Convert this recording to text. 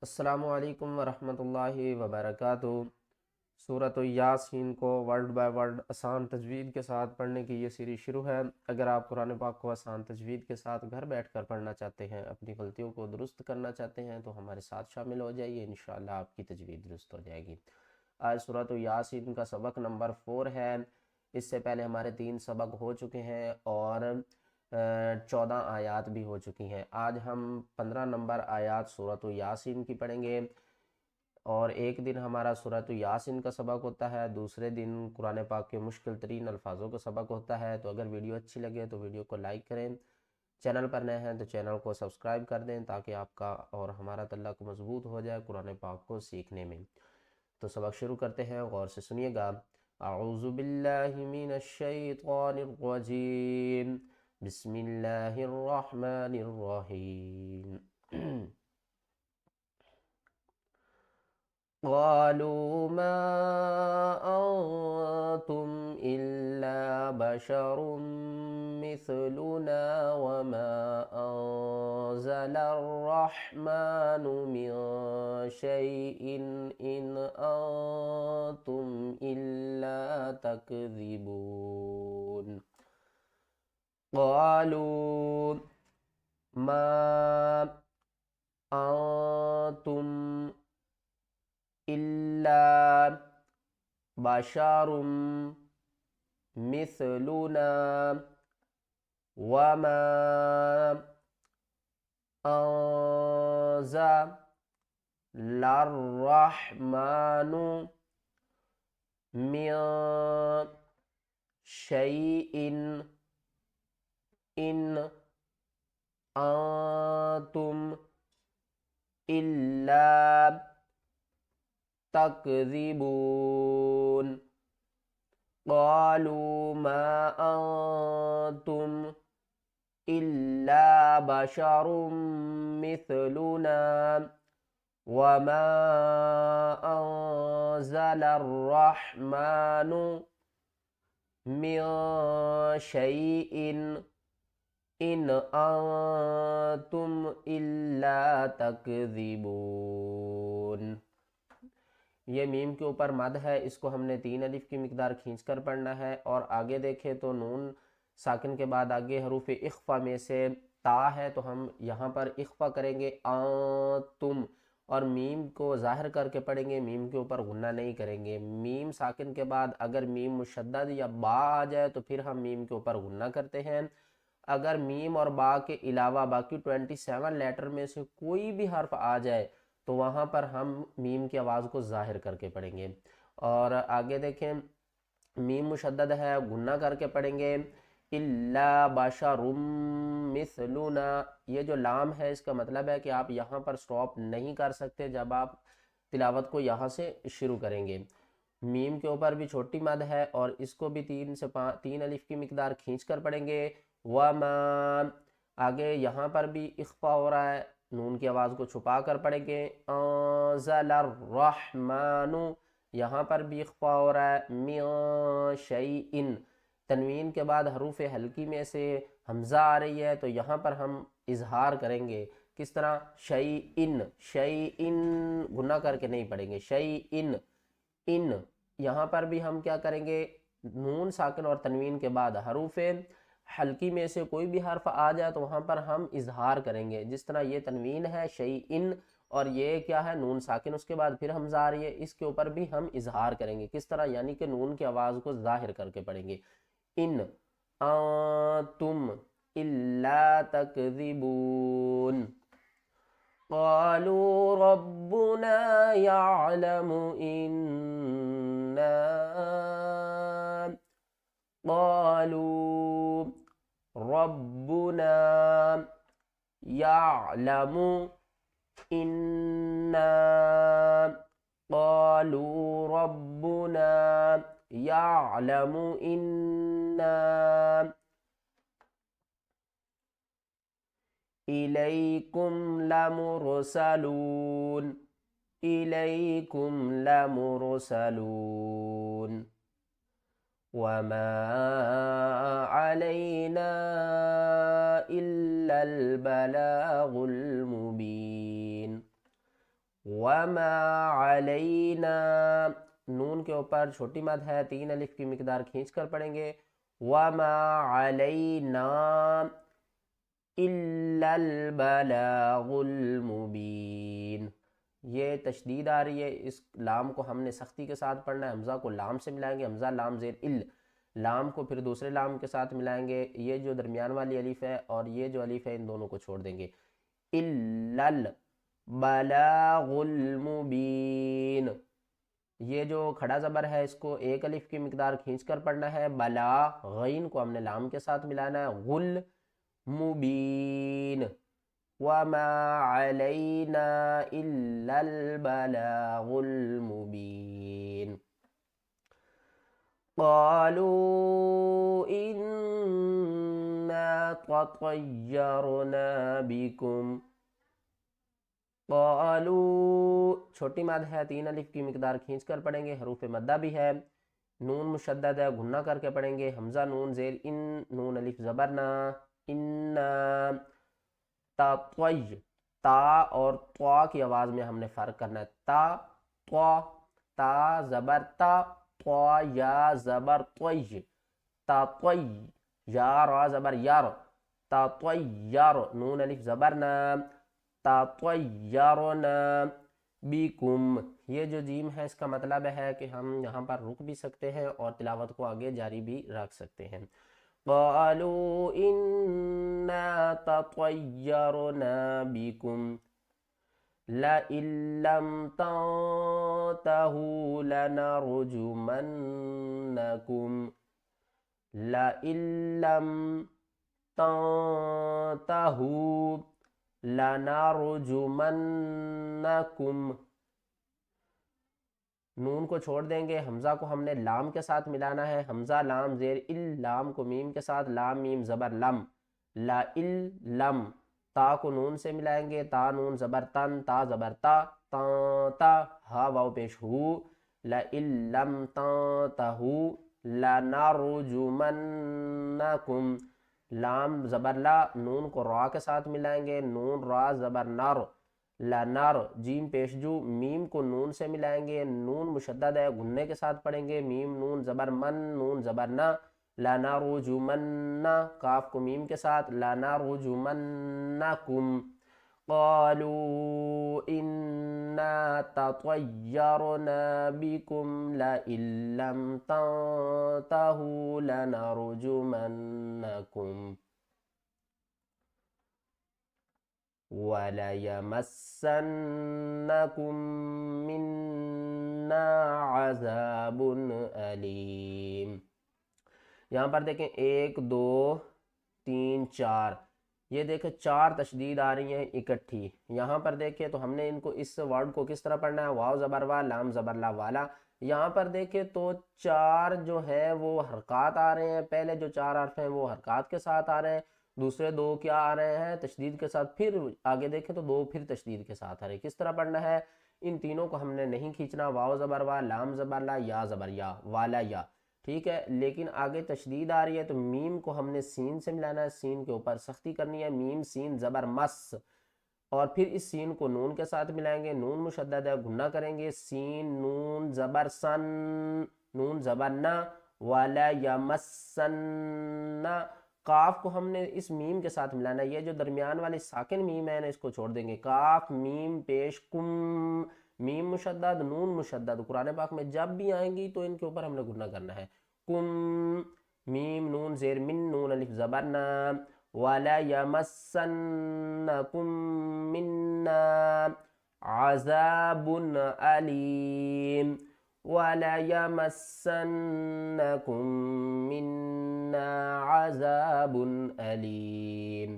السلام علیکم ورحمۃ اللہ وبرکاتہ۔ سورۃ یاسین کو ورڈ بائی ورڈ آسان تجوید کے ساتھ پڑھنے کی یہ سیریز شروع ہے۔ اگر آپ قرآن پاک کو آسان تجوید کے ساتھ گھر بیٹھ کر پڑھنا چاہتے ہیں، اپنی غلطیوں کو درست کرنا چاہتے ہیں تو ہمارے ساتھ شامل ہو جائیے، انشاءاللہ آپ کی تجوید درست ہو جائے گی۔ آج سورۃ یاسین کا سبق نمبر 4 ہے۔ اس سے پہلے ہمارے 3 سبق ہو چکے ہیں اور 14 آیات بھی ہو چکی ہیں۔ آج ہم 15 نمبر آیات سورۃ یاسین کی پڑھیں گے، اور ایک دن ہمارا سورۃ یاسین کا سبق ہوتا ہے، دوسرے دن قرآن پاک کے مشکل ترین الفاظوں کا سبق ہوتا ہے۔ تو اگر ویڈیو اچھی لگے تو ویڈیو کو لائک کریں، چینل پر نئے ہیں تو چینل کو سبسکرائب کر دیں تاکہ آپ کا اور ہمارا تعلق مضبوط ہو جائے قرآن پاک کو سیکھنے میں۔ تو سبق شروع کرتے ہیں، غور سے سنیے گا۔ اعوذ باللہ من الشیطان الرجیم، بسم اللہ الرحمن الرحیم۔ قالوا ما أنتم إلا بشر مثلنا وما أنزل الرحمن من شيء إن أنتم إلا تكذبون۔ قالوا ما أنتم إلا بشر مثلنا وما أنزل الرحمن من شيء إن أنتم إلا تكذبون۔ قالوا ما أنتم إلا بشر مثلنا وما أنزل الرحمن من شيء إن أنتم إلا تكذبون۔ یہ میم کے اوپر مد ہے، اس کو ہم نے 3 الف کی مقدار کھینچ کر پڑھنا ہے، اور آگے دیکھیں تو نون ساکن کے بعد آگے حروف اخفا میں سے تا ہے تو ہم یہاں پر اخفا کریں گے تم، اور میم کو ظاہر کر کے پڑھیں گے، میم کے اوپر غنہ نہیں کریں گے۔ میم ساکن کے بعد اگر میم مشدد یا با آ جائے تو پھر ہم میم کے اوپر غنہ کرتے ہیں۔ اگر میم اور با کے علاوہ باقی 27 لیٹر میں سے کوئی بھی حرف آ جائے تو وہاں پر ہم میم کی آواز کو ظاہر کر کے پڑھیں گے۔ اور آگے دیکھیں، میم مشدد ہے، غنہ کر کے پڑھیں گے، الا بشر مثلنا۔ یہ جو لام ہے اس کا مطلب ہے کہ آپ یہاں پر سٹاپ نہیں کر سکتے جب آپ تلاوت کو یہاں سے شروع کریں گے۔ میم کے اوپر بھی چھوٹی مد ہے اور اس کو بھی 3 الف کی مقدار کھینچ کر پڑھیں گے۔ وما، آگے یہاں پر بھی اخفا ہو رہا ہے، نون کی آواز کو چھپا کر پڑھیں گے۔ انزل الرحمن، یہاں پر بھی اخفا ہو رہا ہے۔ من شیئن، تنوین کے بعد حروف حلقی میں سے حمزہ آ رہی ہے تو یہاں پر ہم اظہار کریں گے۔ کس طرح؟ شیئن، شیئن گناہ کر کے نہیں پڑھیں گے، شیئن ان۔ یہاں پر بھی ہم کیا کریں گے؟ نون ساکن اور تنوین کے بعد حروف حلقی میں سے کوئی بھی حرف آ جائے تو وہاں پر ہم اظہار کریں گے۔ جس طرح یہ تنوین ہے شیئن، اور یہ کیا ہے؟ نون ساکن، اس کے بعد پھر حمزہ آ رہی ہے، اس کے اوپر بھی ہم اظہار کریں گے۔ کس طرح؟ یعنی کہ نون کی آواز کو ظاہر کر کے پڑھیں گے۔ ان انتم الا تکذبون۔ قالوا ربنا يعلم قالوا ربنا يعلم قالوا ربنا يعلم إليكم لمرسلون إليكم لمرسلون وما علينا إلا البلاغ المبين۔ وما علینا، نون کے اوپر چھوٹی مد ہے، 3 الف کی مقدار کھینچ کر پڑھیں گے، وما علینا الا البلاغ المبین۔ یہ تشدید آ رہی ہے، اس لام کو ہم نے سختی کے ساتھ پڑھنا ہے، حمزہ کو لام سے ملائیں گے، حمزہ لام زیر ال، لام کو پھر دوسرے لام کے ساتھ ملائیں گے، یہ جو درمیان والی الف ہے اور یہ جو الف ہے ان دونوں کو چھوڑ دیں گے، الا البلاغ المبین۔ یہ جو کھڑا زبر ہے اس کو 1 الف کی مقدار کھینچ کر پڑھنا ہے، بلا، غین کو ہم نے لام کے ساتھ ملانا ہے، غل مبین، وما علینا الا البلاغ المبین۔ قالوا انا تطیرنا بکم، قالوا چھوٹی مد ہے، 3 الف کی مقدار کھینچ کر پڑھیں گے، حروف مدہ بھی ہے، نون مشدد ہے، گھنا کر کے پڑھیں گے، حمزہ نون زیر ان، نون الف زبرنا، ان، تطوی، تا اور طوا کی آواز میں ہم نے فرق کرنا ہے، تا، طوا، تا زبر تا، طوا یا زبر طوی، تطوی، یا را زبر یار، تطیر، نون الف زبرنا، تطیرنا بکم۔ یہ جو جیم ہے اس کا مطلب ہے کہ ہم یہاں پر رک بھی سکتے ہیں اور تلاوت کو آگے جاری بھی رکھ سکتے ہیں۔ قالوا انا تطیرنا بکم لئن لم تنتهوا لنرجمنکم، لئن لم تنتهوا لنرجمنکم، نون کو چھوڑ دیں گے، حمزہ کو ہم نے لام کے ساتھ ملانا ہے، حمزہ لام زیر ال، لام کو میم کے ساتھ، لام میم زبر لم، لا ال لم، تا کو نون سے ملائیں گے، تا نون زبر تن، تا زبر تا، تا تا، ہا واو پیش ہو، لئن لم تنتہوا لنرجمنکم، لام زبر لا، نون کو را کے ساتھ ملائیں گے، نون را زبر نر، لنر، جیم پیش جو، میم کو نون سے ملائیں گے، نون مشدد ہے، گھننے کے ساتھ پڑھیں گے، میم نون زبر من، نون زبر نہ، لنرجمن، کاف کو میم کے ساتھ، لنرجمنکم۔ قالوا انا تطیرنا بکم لئن لم تنتہوا لنرجمنکم وَلَيَمَسَّنَّكُم مِّنَّا عَذَابٌ أَلِيمٌ۔ یہاں پر دیکھیں 1 2 3 4، یہ دیکھیں 4 تشدید آ رہی ہیں اکٹھی، یہاں پر دیکھیں تو ہم نے ان کو اس ورڈ کو کس طرح پڑھنا ہے، واو زبر وا، لام زبر لا، والا، یہاں پر دیکھیں تو 4 جو ہے وہ حرکات آ رہے ہیں، پہلے جو 4 حرف ہیں وہ حرکات کے ساتھ آ رہے ہیں، دوسرے 2 کیا آ رہے ہیں تشدید کے ساتھ، پھر آگے دیکھیں تو 2 پھر تشدید کے ساتھ آ رہے ہیں، کس طرح پڑھنا ہے، ان تینوں کو ہم نے نہیں کھینچنا، واو زبر وا، لام زبر لا، یا زبر یا، والا یا، ٹھیک ہے، لیکن آگے تشدید آ رہی ہے تو میم کو ہم نے سین سے ملانا ہے، سین کے اوپر سختی کرنی ہے، میم سین زبر مس، اور پھر اس سین کو نون کے ساتھ ملائیں گے، نون مشدد ہے، گھنا کریں گے، سین نون زبر سن، نون زبر نہ، والا یمسن، کاف کو ہم نے اس میم کے ساتھ ملانا ہے، یہ جو درمیان والی ساکن میم ہے نا اس کو چھوڑ دیں گے، کاف میم پیش کم، میم مشدد نون مشدد قرآن پاک میں جب بھی آئیں گی تو ان کے اوپر ہم نے گھنا کرنا ہے، کم، میم نون زیر من، نون الف زبر نا، وَلَا يَمَسَّنَّكُم مِّنَّا عَذَابٌ أَلِيمٌ، وَلَا يَمَسَّنَّكُم مِّنَّا عَذَابٌ أَلِيمٌ۔